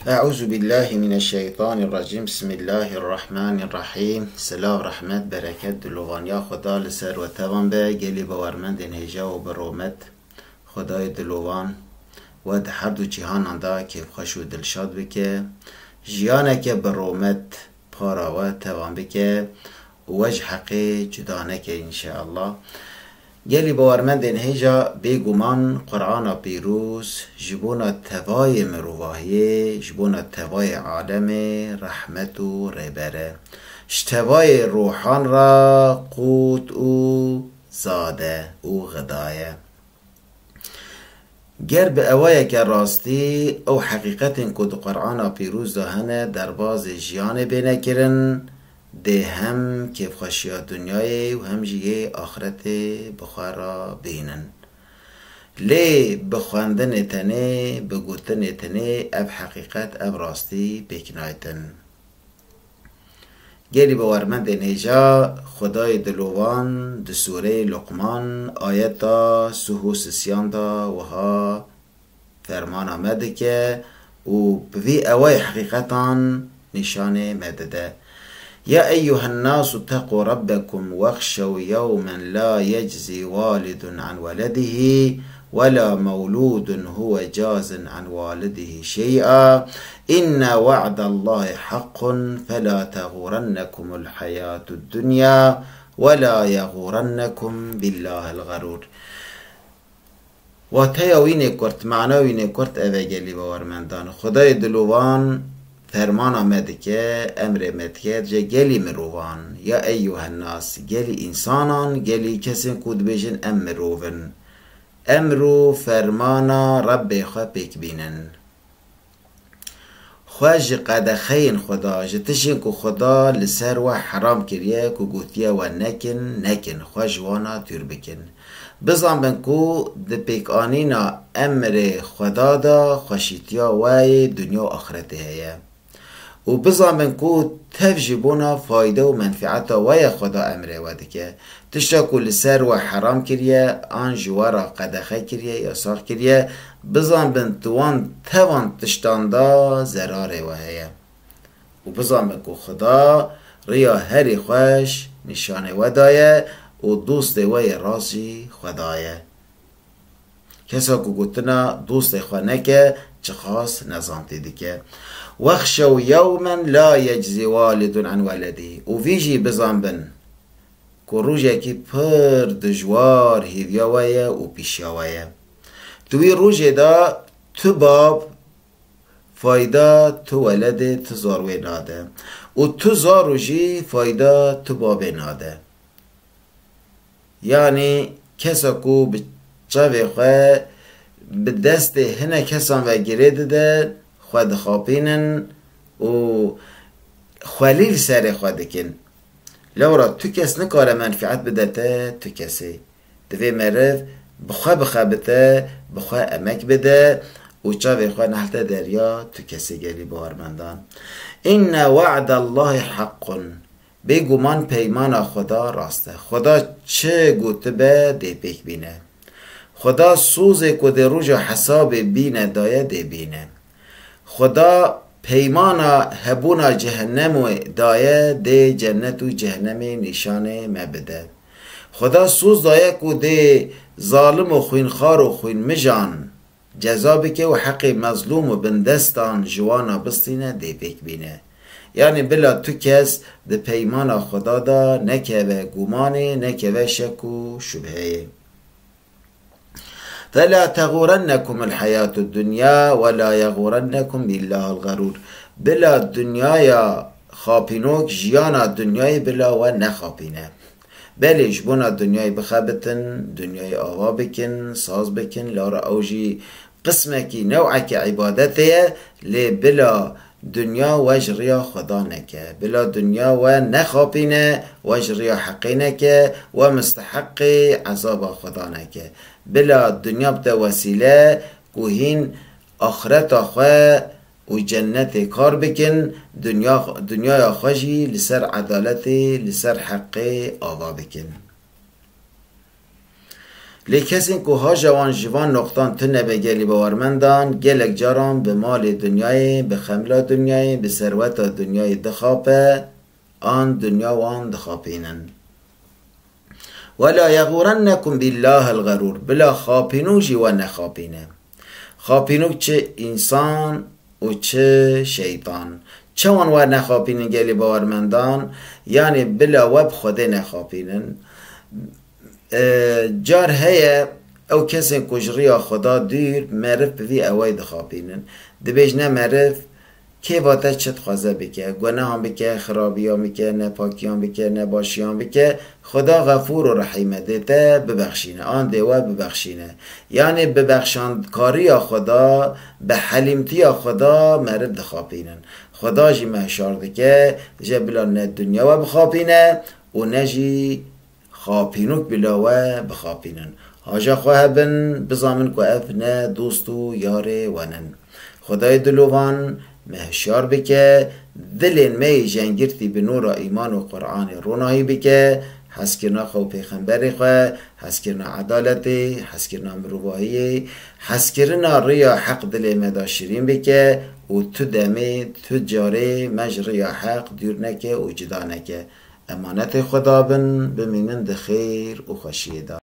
اعوذ بالله من الشیطان الرجیم. بسم الله الرحمن الرحیم. سلام رحمت برکت دلوانیا خدا لسر و توان به گلی باورمند انهجا و برومت خدای دلوان و ده هر دو جهان انده که خوش و دلشاد بکه جیانه که برومت پارا و توان بکه وجه حقی جدانه که انشاءالله گلی باورمند انهجا بیگمان قرآن پیروز جبونا توای مروواهی جبونا توای عالم رحمت و ربره شتوای روحان را قوت و زاده او غدایه گر به اوایه که راستی او حقیقت کد قرآن پیروز دهنه در باز جیان بینه کرن ده هم که خوشیا دنیای و هم جیه آخرت بخارا بینن لی بخواندن تنه بگوتن تنه اب حقیقت اب راستی بکنایتن گلی باورمند نیجا خدای دلوان ده سوره لقمان آیتا سهوس سیان دا وها فرمان آمده که و بوی اوای حقیقتان نشانه مدده يا أيها الناس اتقوا ربكم واخشوا يوما لا يجزي والد عن ولده ولا مولود هو جاز عن والده شيئا إن وعد الله حق فلا تغرنكم الحياة الدنيا ولا يغرنكم بالله الغرور و تیاوین کرد معناوین کرد اوگلی باورمندان خدای دلوان فرمان آمده که امر مدکت جه گلی مروان یا ایوه الناس گلی انسانان گلی کسی کود بیشن مروون امرو فرمانا رب خواه پیک بینن خواه قد خین خدا جتشین که خدا لسر و حرام کریه که گوتیه و نکن خواه جوانا تیر بکن بزن بن که ده پیک آنینا امر خدا دا خوشیتیا وای دنیا و آخرته هیه و بزامن که تفجبونا فایده و منفعت وای خدا امره وده که تشتا کل سر و حرام کریه آن جوارا قدخه کریه یا ساخ کریه بزامن توان تشتاندا زراره وهیه و بزامن که خدا ریا هری خوش نشانه ودایه و دوست وای رازی خدایه کسا که گوتنا دوست خواه که چه خاص نظامتی دیگه واخشوا يوما لا يجزي والد عن ولده و ویجی بزنبن که روژه که پر دجوار هیویاویه و پیشیاویه توی روژه دا تو باب فایده تو ولد تو زاروی ناده و تو زاروجی فایده تو باب ناده یعنی کسا که به چاوی خواه به دست هنه کسان و گره ده خود خوابینن و خلیل سر خود کن لورا تو کس نکاره منفعت بدته تو کسی دوی مرف بخواه بته بخواه امک بده و چاوی خواه نحلت دریا تو کسی گلی بارمندان این وعد الله حق بگومان پیمان خدا راسته خدا چه گوته به ده پیک بینه خدا سوزه که ده روژ حساب بینه دایه ده بینه خدا پیمانا هبونا جهنم و دایه ده جنت و جهنم نشانه مبده خدا سوز دایه که ده ظالم و خوینخار و خوین مجان جزابی که و حق مظلوم و بندستان جوانا بستینه ده پیک بینه یعنی بلا تو کس ده پیمانا خدا دا نکه و گمانه نکه و شک و شبهه فلا تغرنكم الحياة الدنيا ولا يغرنكم بالله الغرور بلا دنیای خاپینوک جیانا دنیای بلا و نخاپینه بلیش بونا دنیای بخابتن دنیای آوا بکن ساز بکن لارا اوجی قسمکی نوعک عبادته لی بلا دنیا وجریا خدا نکه بلا دنیا و نخاپینه وجریا حقی نکه و مستحق عذاب خدا نکه بلا دنیا بتا وسیله کوهین آخرت آخواه و جنت کار بکن دنیا خوشی لسر عدالت لسر حق آوا بکن لی کسی که ها جوان جوان نقطان تو نبه گلی باورمندان گلک جاران به مال دنیای به خملا دنیای به ثروت دنیای دخابه آن دنیا و آن دخابینن ولا یغورنکم بالله الغرور بلا خاپینو جیوان نخاپینه خاپینو چه انسان و چه شیطان چوان و نخاپینن گلی باورمندان یعنی بلا وب خوده نخاپینن جار هیا او کسی کجریا خدا دیر معرف بوی اوای دخاپینن دبیج نه معرف که واتا چت خوازه بکه گناه هم بکه خرابی هم بکه نه پاکی هم بکه نه باشی هم بکه خدا غفور و رحیمه دیتا ببخشینه آن دیوه ببخشینه یعنی ببخشاند کاری خدا به حلیمتی خدا مرد دخاپینن خدا جی محشار دکه جه بلا نه دنیا و بخاپینه و نه جی خاپینوک بلا و بخاپینن حاجا خواه بن بزامن که اف نه دوست و یار ونن خدای دلوان محشار بکه دلین می جنگرتی به نور ایمان و قرآن رونایی بکه حسکرنا خو پیغمبری خواه حسکرنا عدالتی حسکرنا مروباهی حسکرنا ریا حق دل مداشرین بکه و تو دمی تو جاره مجریا حق دور نکه و جدا نکه امانت خدا بن بمینند خیر و خوشیده